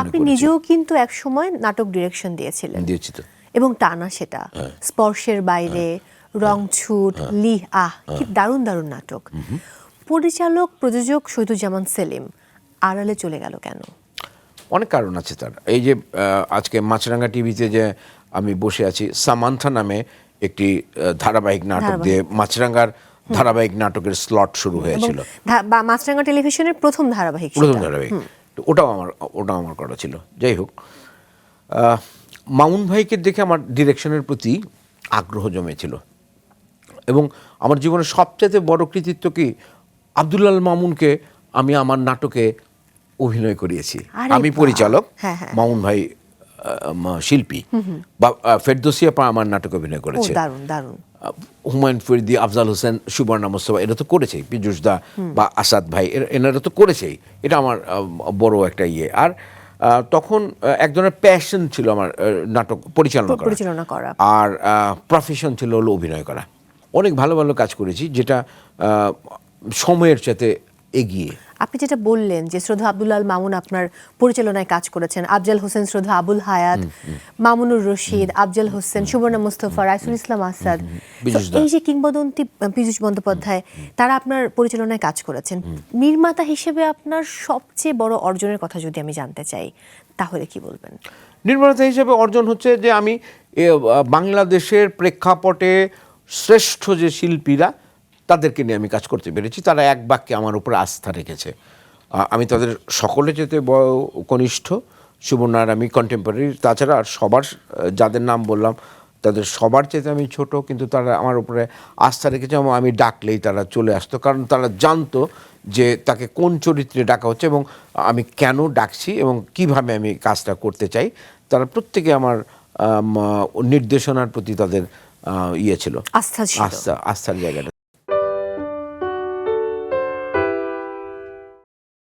আপনি নিজেও কিন্তু এক সময় নাটক ডিরেকশন দিয়েছিলেন। দিয়েছি তো। এবং টানা সেটা স্পর্শের বাইরে, রংছুট, লিহ আহ, কি দারুণ দারুণ নাটক। পরিচালক প্রযোজক শহীদুজ্জামান সেলিম আড়ালে চলে গেল কেন? অনেক কারণ আছে তার। এই যে আজকে মাছরাঙ্গা টিভিতে যে আমি বসে আছি, সামান্থা নামে একটি ধারাবাহিক নাটক দিয়ে মাছরাঙ্গার ধারাবাহিক নাটকের স্লট শুরু হয়েছিল। মাছরাঙ্গা টেলিভিশনের প্রথম ধারাবাহিক। তো ওটাও আমার করা ছিল। যাই হোক, মামুন ভাইকে দেখে আমার ডিরেকশনের প্রতি আগ্রহ জমেছিল এবং আমার জীবনের সবচেয়ে বড় কৃতিত্ব কি, আব্দুল্লাহ মামুনকে আমি আমার নাটকে অভিনয় করিয়েছি। আমি পরিচালক, মামুন ভাই শিল্পী, বা ফেরদৌসী আপা আমার নাটকে অভিনয় করেছে। হুমায়ুন ফরিদি, আফজাল হোসেন, সুবর্ণা মোস্তফা এরা তো করেছেই, পীযূষ দা বা আসাদ ভাই এনারা তো করেছেই। এটা আমার বড় একটা ইয়ে। আর তখন এক ধরনের প্যাশন ছিল আমার নাটক পরিচালনা করা, আর প্রফেশন ছিল হলো অভিনয় করা। অনেক ভালো ভালো কাজ করেছি, যেটা সময়ের সাথে এগিয়ে। আপনি যেটা বললেন যে শ্রদ্ধা আব্দুল্লাহ মামুন আপনার পরিচালনায় কাজ করেছেন, আফজাল হোসেন, শ্রদ্ধা আবুল হায়াত, মামুনুর রশিদ, আফজাল হোসেন, সুবর্ণা মোস্তফা, রাইসুল ইসলাম আসাদ, এই যে কিংবদন্তি পীযূষ বন্দ্যোপাধ্যায়, তারা আপনার পরিচালনায় কাজ করেছেন। নির্মাতা হিসেবে আপনার সবচেয়ে বড় অর্জনের কথা যদি আমি জানতে চাই, তাহলে কি বলবেন? নির্মাতা হিসেবে অর্জন হচ্ছে যে আমি বাংলাদেশের প্রেক্ষাপটে শ্রেষ্ঠ যে শিল্পীরা, তাদেরকে নিয়ে আমি কাজ করতে পেরেছি। তারা এক বাক্যে আমার উপরে আস্থা রেখেছে। আমি তাদের সকলে যেতে কনিষ্ঠ, সুবর্ণার আমি কন্টেম্পোরারি, তাছাড়া আর সবার যাদের নাম বললাম তাদের সবার চেয়ে আমি ছোট, কিন্তু তারা আমার উপরে আস্থা রেখেছে এবং আমি ডাকলেই তারা চলে আসতো, কারণ তারা জানতো যে তাকে কোন চরিত্রে ডাকা হচ্ছে এবং আমি কেন ডাকছি এবং কিভাবে আমি কাজটা করতে চাই। তারা প্রত্যেকে আমার নির্দেশনার প্রতি তাদের ইয়ে ছিল, আস্থার জায়গাটা।